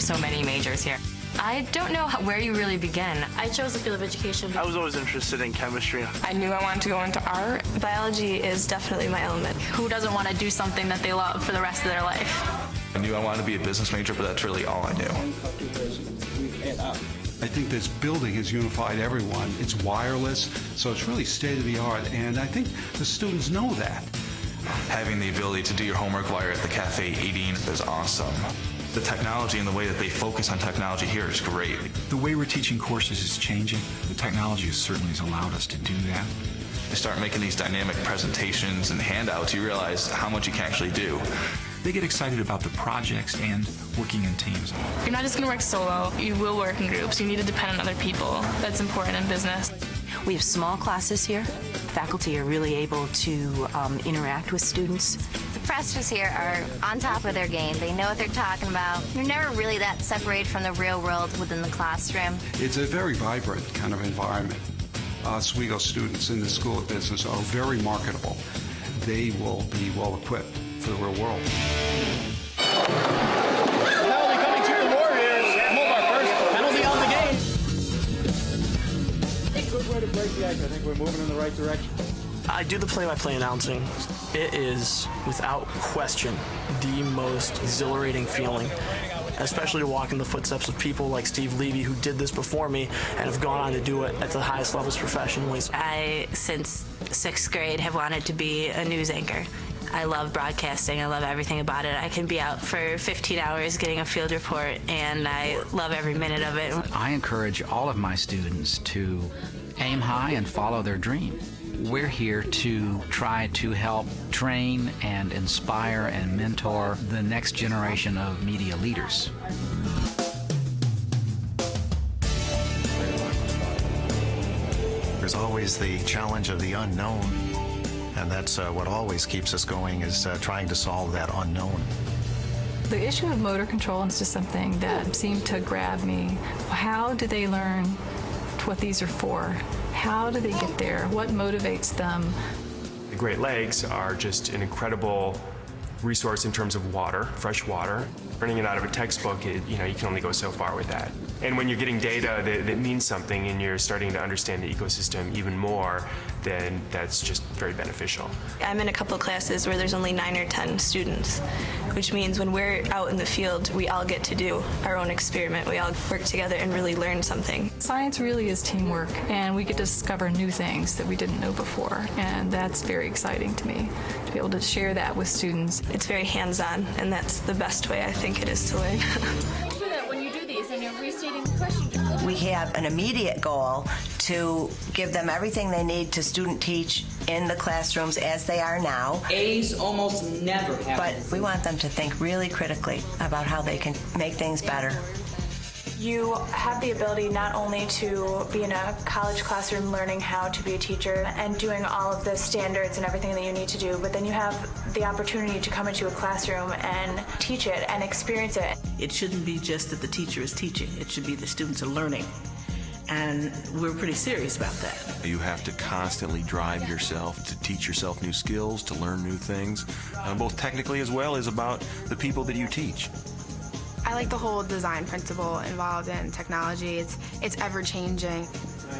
so many majors here. I don't know where you really begin. I chose the field of education. I was always interested in chemistry. I knew I wanted to go into art. Biology is definitely my element. Who doesn't want to do something that they love for the rest of their life? I knew I wanted to be a business major, but that's really all I knew. I think this building has unified everyone. It's wireless, so it's really state-of-the-art, and I think the students know that. Having the ability to do your homework while you're at the cafe eating is awesome. The technology and the way that they focus on technology here is great. The way we're teaching courses is changing. The technology certainly has allowed us to do that. You start making these dynamic presentations and handouts, you realize how much you can actually do. They get excited about the projects and working in teams. You're not just going to work solo. You will work in groups. You need to depend on other people. That's important in business. We have small classes here. Faculty are really able to interact with students. The professors here are on top of their game. They know what they're talking about. They're never really that separated from the real world within the classroom. It's a very vibrant kind of environment. Oswego students in the School of Business are very marketable. They will be well equipped for the real world. Penalty coming to your Warriors. Our first penalty on the game. Good way to break the ice. I think we're moving in the right direction. I do the play-by-play announcing. It is, without question, the most exhilarating feeling, especially to walk in the footsteps of people like Steve Levy, who did this before me and have gone on to do it at the highest levels professionally. I, since 6th grade, have wanted to be a news anchor. I love broadcasting. I love everything about it. I can be out for 15 hours getting a field report, and I love every minute of it. I encourage all of my students to aim high and follow their dream. We're here to try to help train and inspire and mentor the next generation of media leaders. There's always the challenge of the unknown, and that's what always keeps us going, is trying to solve that unknown. The issue of motor control is just something that seemed to grab me. How do they learn what these are for? How do they get there? What motivates them? The Great Lakes are just an incredible resource in terms of water, fresh water. Learning it out of a textbook, you can only go so far with that. And when you're getting data that means something and you're starting to understand the ecosystem even more, then that's just very beneficial. I'm in a couple of classes where there's only 9 or 10 students, which means when we're out in the field, we all get to do our own experiment. We all work together and really learn something. Science really is teamwork, and we get to discover new things that we didn't know before, and that's very exciting to me, to be able to share that with students. It's very hands-on, and that's the best way I think it is to learn. When you do these and you're restating the question, we have an immediate goal to give them everything they need to student teach in the classrooms as they are now. A's almost never happen. But we want them to think really critically about how they can make things better. You have the ability not only to be in a college classroom learning how to be a teacher and doing all of the standards and everything that you need to do, but then you have the opportunity to come into a classroom and teach it and experience it. It shouldn't be just that the teacher is teaching. It should be the students are learning. And we're pretty serious about that. You have to constantly drive yourself to teach yourself new skills, to learn new things, both technically as well as about the people that you teach. I like the whole design principle involved in technology. It's ever-changing.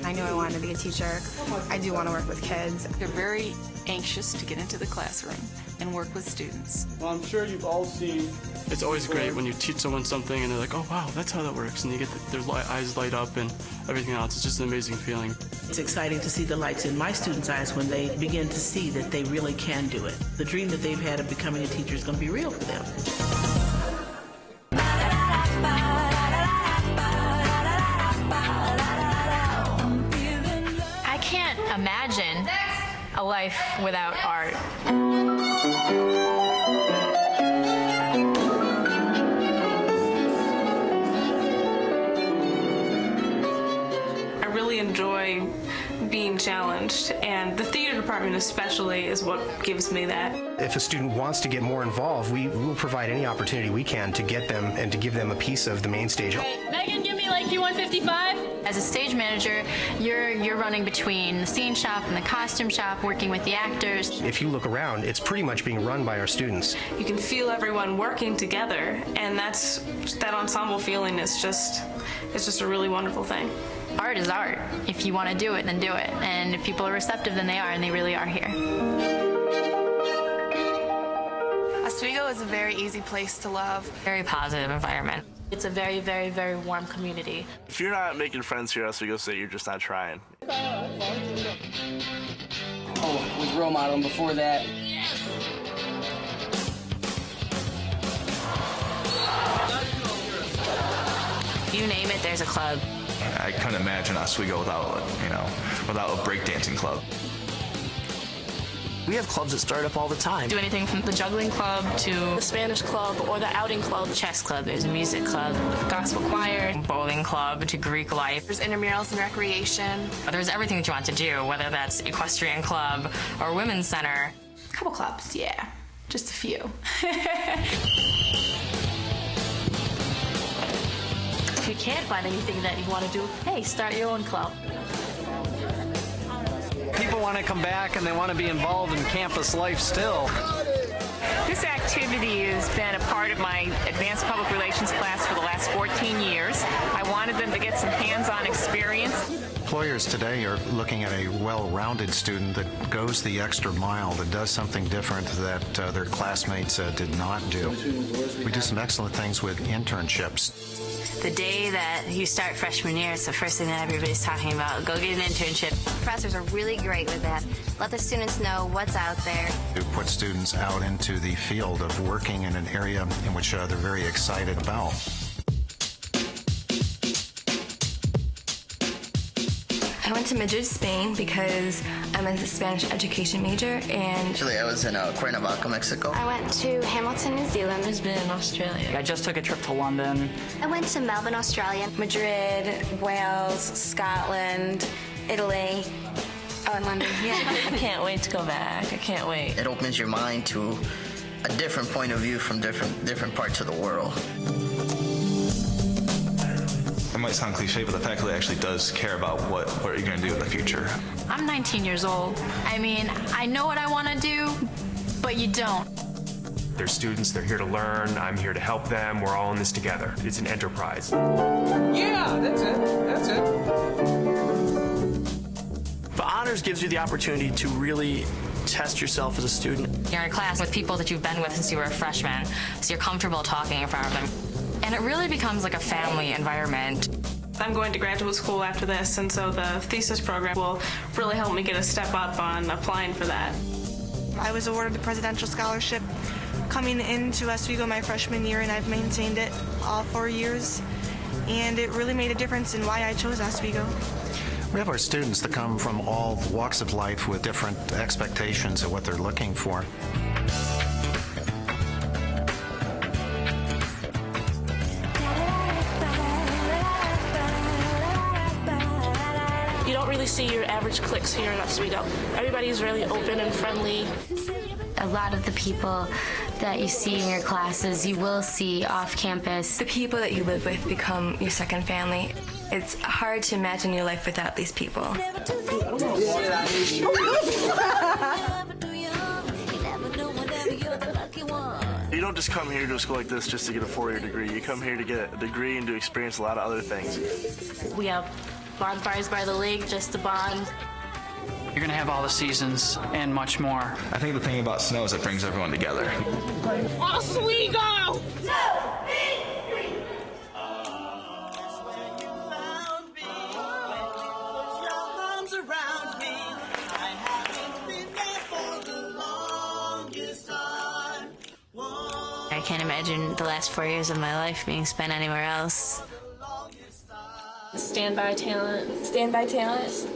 I knew I wanted to be a teacher. I do want to work with kids. They're very anxious to get into the classroom and work with students. Well, I'm sure you've all seen... It's always great when you teach someone something and they're like, oh wow, that's how that works, and you get their eyes light up and everything else. It's just an amazing feeling. It's exciting to see the lights in my students' eyes when they begin to see that they really can do it. The dream that they've had of becoming a teacher is going to be real for them. I can't imagine a life without art. I really enjoy being challenged, and the theater department especially is what gives me that. If a student wants to get more involved, we will provide any opportunity we can to get them and to give them a piece of the main stage. Megan, give me like 5155. As a stage manager, you're running between the scene shop and the costume shop, working with the actors. If you look around, it's pretty much being run by our students. You can feel everyone working together, and that ensemble feeling is just a really wonderful thing. Art is art. If you want to do it, then do it. And if people are receptive, then they are, and they really are here. Oswego is a very easy place to love. Very positive environment. It's a very, very, very warm community. If you're not making friends here at Oswego State, you're just not trying. Oh, was role model before that. You name it, there's a club. I couldn't imagine Oswego without a breakdancing club. We have clubs that start up all the time. Do anything from the juggling club to the Spanish club or the outing club. Chess club, there's a music club. Gospel choir. Bowling club to Greek life. There's intramurals and recreation. There's everything that you want to do, whether that's equestrian club or women's center. A couple clubs, yeah. Just a few. If you can't find anything that you want to do, hey, start your own club. People want to come back and they want to be involved in campus life still. This activity has been a part of my advanced public relations class for the last 14 years. I wanted them to get some hands-on experience. Employers today are looking at a well-rounded student that goes the extra mile, that does something different that their classmates did not do. We do some excellent things with internships. The day that you start freshman year, it's the first thing that everybody's talking about. Go get an internship. Professors are really great with that. Let the students know what's out there. To put students out into the field of working in an area in which they're very excited about. I went to Madrid, Spain, because I'm a Spanish education major, and Actually, I was in Cuernavaca, Mexico. I went to Hamilton, New Zealand. Lisbon, Australia. I just took a trip to London. I went to Melbourne, Australia. Madrid, Wales, Scotland, Italy. Oh, and London, yeah. I can't wait to go back. I can't wait. It opens your mind to a different point of view from different parts of the world. It might sound cliche, but the faculty actually does care about what you're going to do in the future. I'm 19 years old. I mean, I know what I want to do, but you don't. They're students, they're here to learn, I'm here to help them, we're all in this together. It's an enterprise. Yeah, that's it. But honors gives you the opportunity to really test yourself as a student. You're in class with people that you've been with since you were a freshman, so you're comfortable talking in front of them. And it really becomes like a family environment. I'm going to graduate school after this, and so the thesis program will really help me get a step up on applying for that. I was awarded the Presidential Scholarship coming into Oswego my freshman year, and I've maintained it all 4 years. And it really made a difference in why I chose Oswego. We have our students that come from all walks of life with different expectations of what they're looking for. You don't really see your average cliques here in Oswego. Everybody's really open and friendly. A lot of the people that you see in your classes, you will see off campus. The people that you live with become your second family. It's hard to imagine your life without these people. You don't just come here to a school like this just to get a 4-year degree. You come here to get a degree and to experience a lot of other things. We have bonfires by the lake just to bond. You're going to have all the seasons and much more. I think the thing about snow is it brings everyone together. Oswego! I can't imagine the last 4 years of my life being spent anywhere else. Stand by talent. Stand by talent.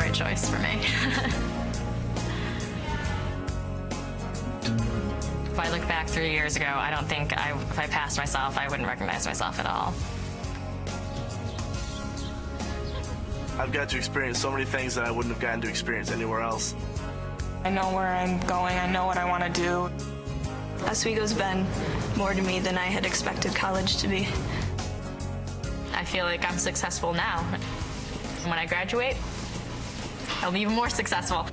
right choice for me. If I look back 3 years ago, I don't think if I passed myself, I wouldn't recognize myself at all. I've got to experience so many things that I wouldn't have gotten to experience anywhere else. I know where I'm going. I know what I want to do. Oswego's been more to me than I had expected college to be. I feel like I'm successful now. When I graduate, I'll be even more successful.